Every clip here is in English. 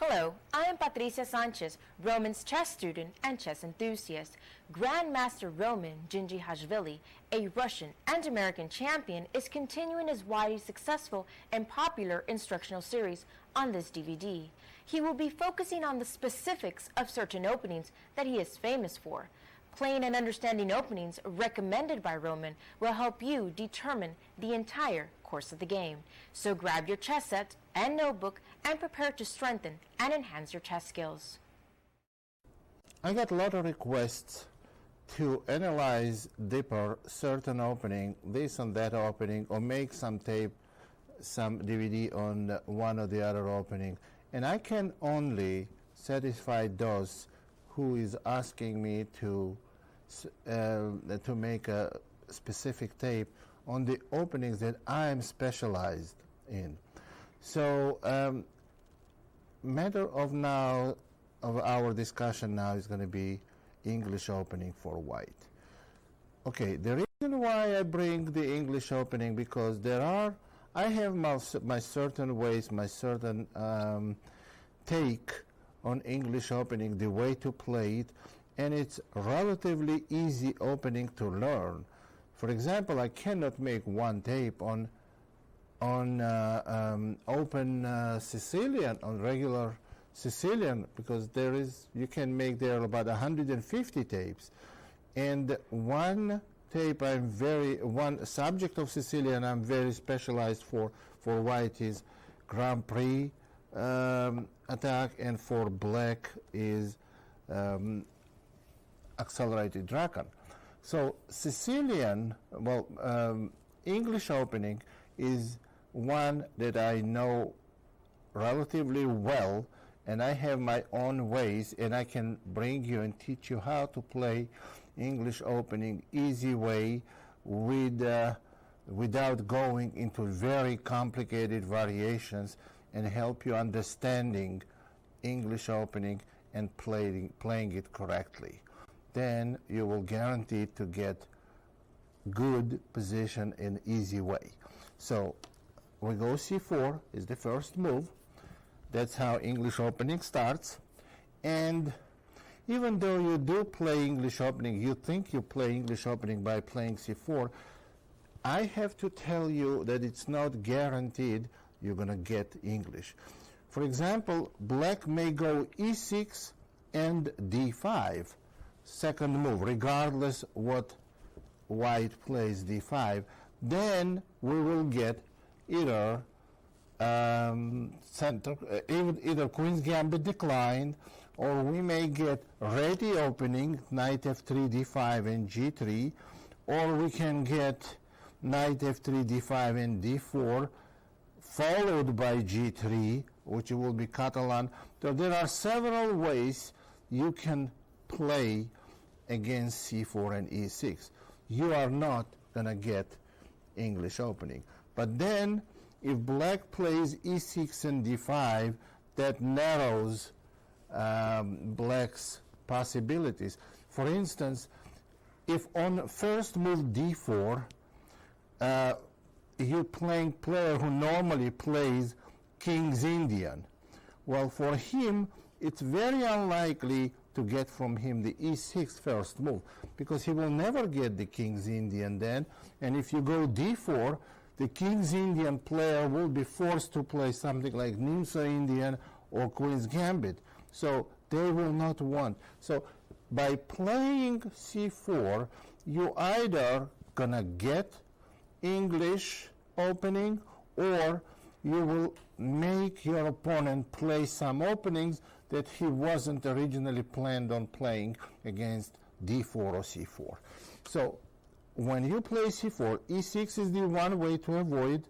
Hello, I am Patricia Sanchez, Roman's chess student and chess enthusiast. Grandmaster Roman Dzindzi, a Russian and American champion, is continuing his widely successful and popular instructional series on this DVD. He will be focusing on the specifics of certain openings that he is famous for. Playing and understanding openings recommended by Roman will help you determine the entire course of the game. So grab your chess set and notebook and prepare to strengthen and enhance your chess skills. I got a lot of requests to analyze deeper certain opening, this and that opening, or make some tape, some DVD on one or the other opening. And I can only satisfy those who is asking me to make a specific tape on the openings that I am specialized in. So matter of our discussion now is going to be English opening for white. Okay, the reason why I bring the English opening, because I have my certain ways, my certain take on English opening, the way to play it, and it's relatively easy opening to learn. For example, I cannot make one tape on open Sicilian, on regular Sicilian, because you can make there about 150 tapes, and one tape one subject of Sicilian I'm very specialized for white is Grand Prix attack, and for black is accelerated Draken. So Sicilian, English opening is one that I know relatively well, and I have my own ways, and I can bring you and teach you how to play English opening easy way without going into very complicated variations, and help you understanding English opening and playing it correctly. Then you will guarantee to get good position in easy way. So we go c4 is the first move. That's how English opening starts. And even though you do play English opening, you think you play English opening by playing c4, I have to tell you that it's not guaranteed you're going to get English. For example, black may go e6 and d5, second move, regardless what white plays d5. Then we will get either either Queen's Gambit declined, or we may get ready opening, knight f3, d5, and g3, or we can get knight f3, d5, and d4, followed by g3, which will be Catalan. So there are several ways you can play against c4 and e6. You are not going to get English opening. But then, if black plays e6 and d5, that narrows black's possibilities. For instance, if on first move d4, you're playing player who normally plays King's Indian. Well, for him, it's very unlikely to get from him the e6 first move, because he will never get the King's Indian then. And if you go d4, the King's Indian player will be forced to play something like Nimzo Indian or Queen's Gambit. So they will not want. So by playing c4, you either gonna get English opening, or you will make your opponent play some openings that he wasn't originally planned on playing against d4 or c4. So when you play c4, e6 is the one way to avoid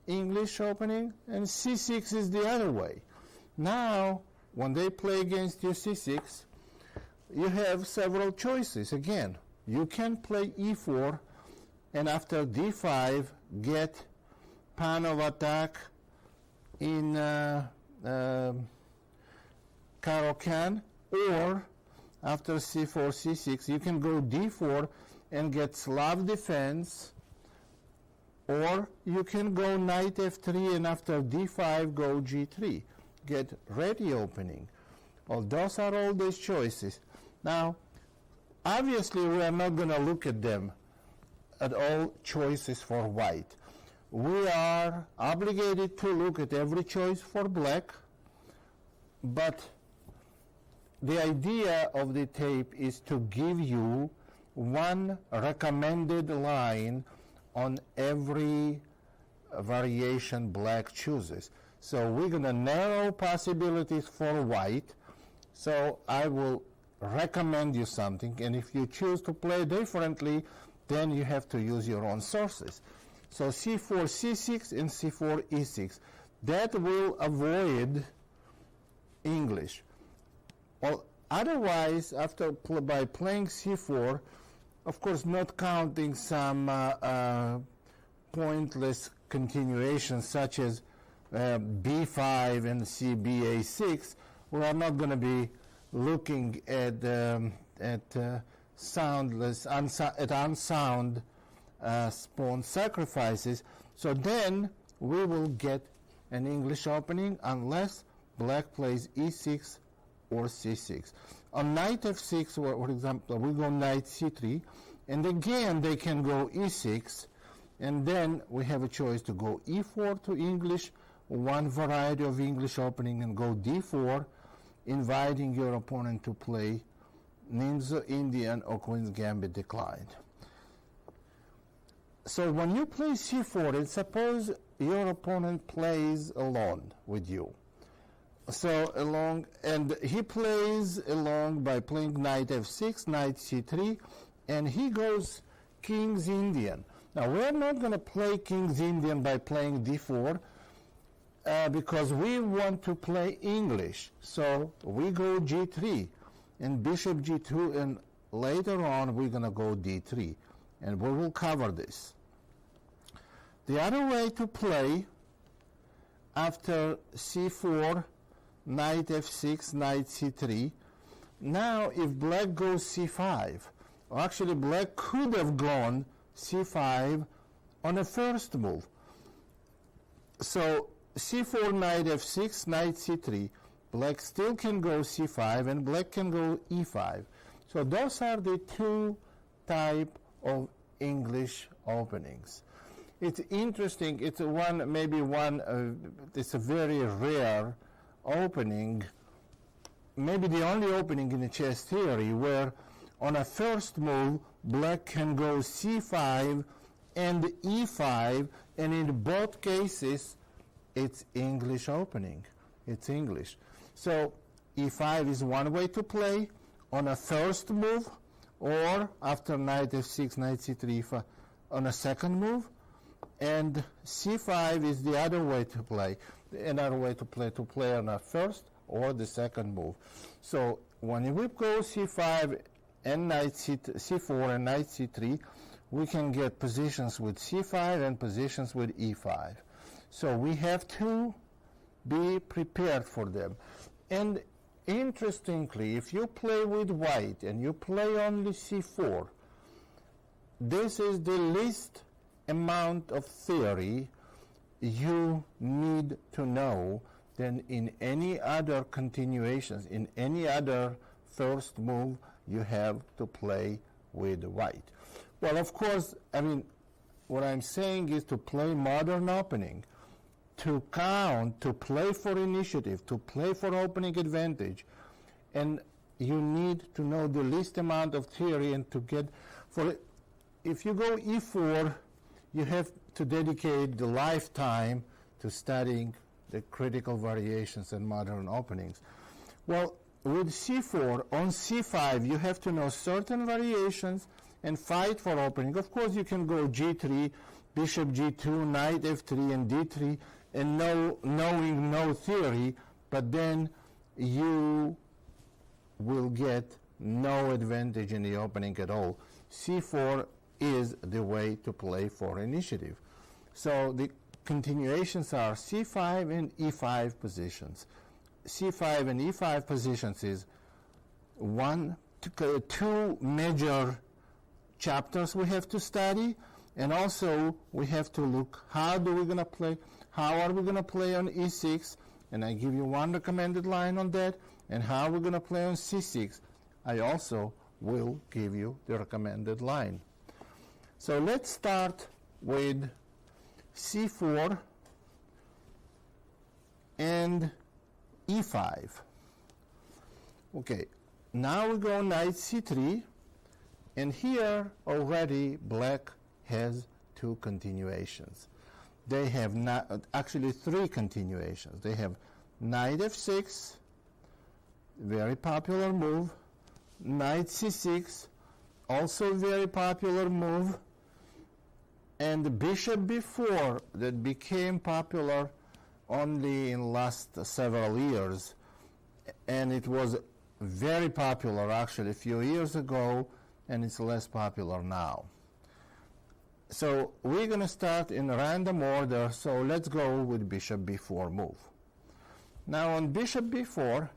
English opening, and c6 is the other way. Now, when they play against you c6, you have several choices. Again, you can play e4, and after d5, get pan of attack in Caro-Can, or after c4, c6, you can go d4 and get Slav defense, or you can go knight f3 and after d5 go g3. get ready opening. Well, those are all these choices. Now, obviously, we are not going to look at them, at all choices for white. We are obligated to look at every choice for black, but the idea of the tape is to give you one recommended line on every variation black chooses. So we're going to narrow possibilities for white. So I will recommend you something, and if you choose to play differently, then you have to use your own sources. So C4, C6, and C4, E6. That will avoid English. Well, otherwise, by playing C4, of course not counting some pointless continuations such as B5 and CBA6, we are not going to be looking at unsound pawn sacrifices. So then we will get an English opening unless black plays E6 or C6. On knight F6, for example, we go knight C3, and again they can go E6, and then we have a choice to go E4 to English, one variety of English opening, and go D4, inviting your opponent to play Ninja Indian or Queen's Gambit declined. So when you play C4, and suppose your opponent plays alone with you. So and he plays along by playing knight F6, knight C3, and he goes King's Indian. Now we're not going to play King's Indian by playing D4 because we want to play English. So we go G3 and Bishop G2, and later on we're going to go D3, and we will cover this. The other way to play after C4, knight F6, knight C3. Now if black goes C5, or actually black could have gone C5 on a first move. So C4, knight F6, knight C3, black still can go C5 and black can go E5. So those are the two type of English openings. It's interesting, it's a very rare opening, maybe the only opening in the chess theory where on a first move black can go C5 and E5, and in both cases it's English opening. It's English. So E5 is one way to play on a first move, or after knight F6, knight C3 on a second move, and C5 is the other way to play. Another way to play on a first or the second move. So when we go C5 and knight C4 and knight C3, we can get positions with C5 and positions with E5. So we have to be prepared for them. And interestingly, if you play with white and you play only C4, this is the least amount of theory you need to know than in any other continuations, in any other first move you have to play with white. Well, of course, what I'm saying is to play modern opening, to count, to play for initiative, to play for opening advantage, and you need to know the least amount of theory and to get for it. If you go E4, you have to dedicate the lifetime to studying the critical variations and modern openings. Well, with C4, on C5, you have to know certain variations and fight for opening. Of course, you can go G3, Bishop G2, Knight F3, and D3, and knowing no theory, but then you will get no advantage in the opening at all. C4 is the way to play for initiative. So the continuations are C5 and E5 positions. C5 and E5 positions is two major chapters we have to study, and also we have to look how are we going to play on E6, and I give you one recommended line on that, and how we're going to play on c6, I also will give you the recommended line. So let's start with c4 and e5. Okay, now we go knight c3, and here already black has two continuations. They have actually three continuations. They have knight f6, very popular move, knight c6, also very popular move, and bishop b4 that became popular only in last several years, and it was very popular actually a few years ago, and it's less popular now. So we're going to start in random order, so let's go with bishop b4 move. Now on bishop b4,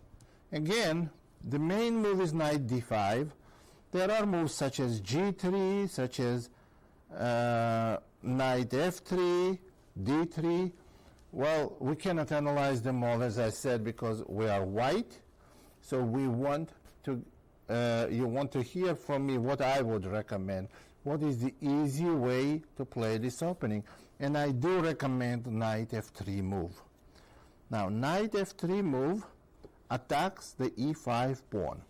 again, the main move is knight d5. There are moves such as g3, such as knight f3, d3. Well, we cannot analyze them all, as I said, because we are white. So we want to, you want to hear from me what I would recommend. What is the easy way to play this opening? And I do recommend knight f3 move. Now, knight f3 move attacks the e5 pawn.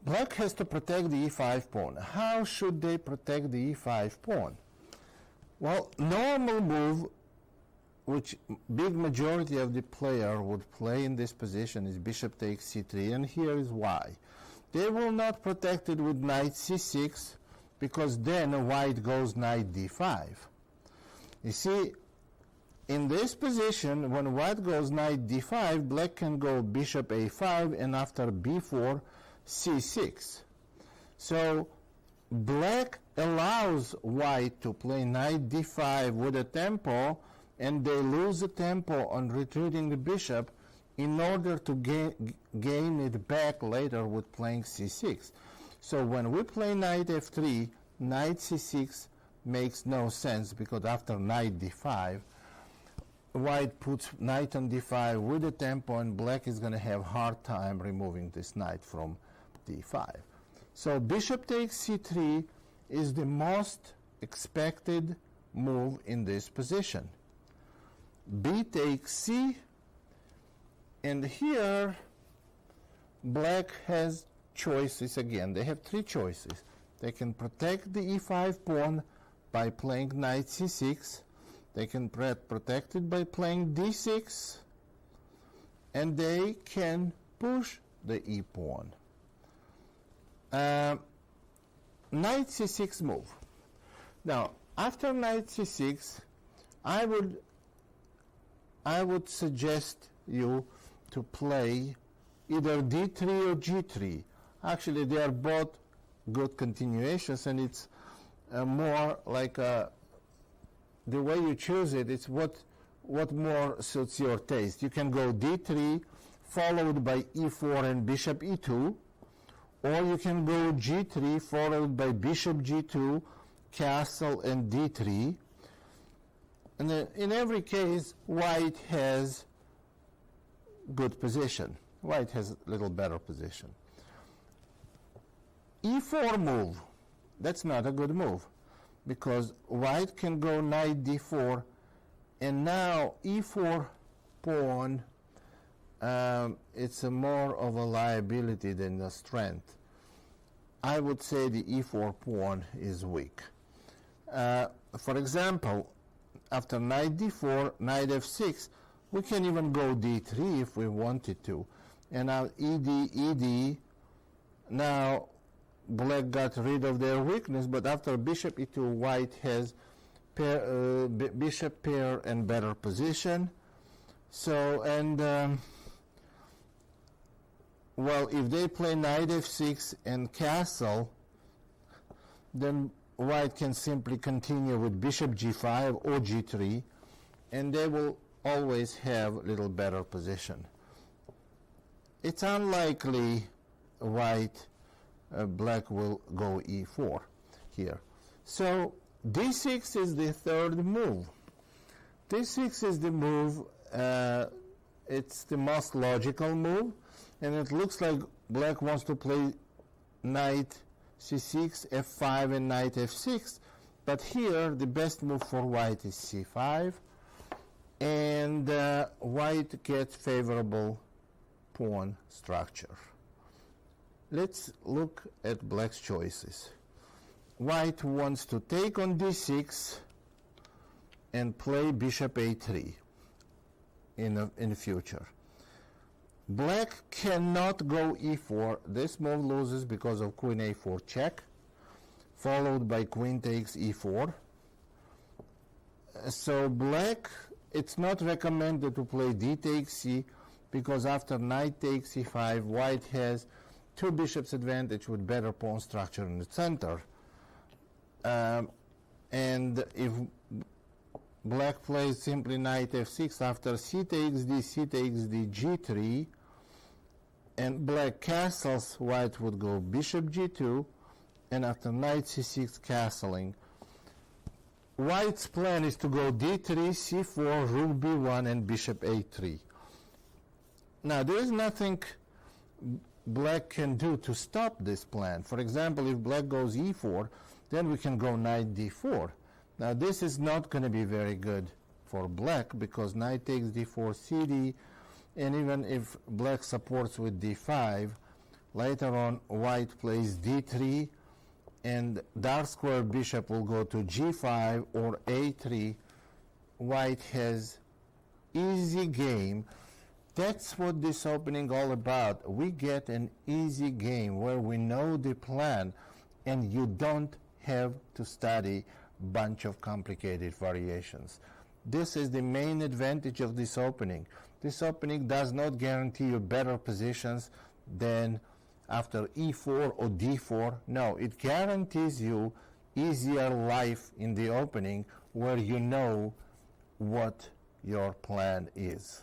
Black has to protect the e5 pawn. How should they protect the e5 pawn? Well, normal move, which big majority of the player would play in this position, is bishop takes c3, and here is why. They will not protect it with knight c6, because then white goes knight d5. You see, in this position, when white goes knight d5, black can go bishop a5, and after b4, c6. So black allows white to play knight d5 with a tempo, and they lose the tempo on retreating the bishop in order to gain it back later with playing c6. So when we play knight f3, knight c6 makes no sense, because after knight d5, white puts knight on d5 with a tempo, and black is going to have hard time removing this knight from d5. So bishop takes c3 is the most expected move in this position. B takes c, and here black has choices again. They have three choices. They can protect the e5 pawn by playing knight c6. They can protect it by playing d6, and they can push the e pawn. Knight c6 move. Now, after knight c6, I would suggest you to play either d3 or g3. Actually, they are both good continuations, and it's more like the way you choose it. It's what more suits your taste. You can go d3 followed by e4 and bishop e2, or you can go g3 followed by bishop g2, castle, and d3. And in every case, white has good position. White has a little better position. e4 move, that's not a good move, because white can go knight d4, and now e4 pawn, it's more of a liability than a strength. I would say the e4 pawn is weak. For example, after knight d4, knight f6, we can even go d3 if we wanted to. And now ed. Now black got rid of their weakness, but after bishop e2, white has bishop pair and better position. So, and well, if they play knight f6 and castle, then white can simply continue with bishop g5 or g3, and they will always have a little better position. It's unlikely black will go e4 here. So d6 is the third move. d6 is the move it's the most logical move, and it looks like black wants to play knight c6, f5, and knight f6, but here the best move for white is c5, and white gets favorable pawn structure. Let's look at black's choices. White wants to take on d6 and play bishop a3 in the future. Black cannot go e4. This move loses because of queen a4 check, followed by queen takes e4. So black, it's not recommended to play d takes c, because after knight takes e5, white has two bishops advantage with better pawn structure in the center. And if black plays simply knight f6, after c takes d, g3, and black castles, white would go bishop g2, and after knight c6 castling, white's plan is to go d3, c4, rook b1, and bishop a3. Now, there is nothing black can do to stop this plan. For example, if black goes e4, then we can go knight d4. Now, this is not going to be very good for black, because knight takes d4, cd, and even if black supports with d5, later on white plays d3, and dark square bishop will go to g5 or a3. White has easy game. That's what this opening all about. We get an easy game where we know the plan, and you don't have to study bunch of complicated variations. This is the main advantage of this opening. This opening does not guarantee you better positions than after e4 or d4. No, it guarantees you easier life in the opening where you know what your plan is.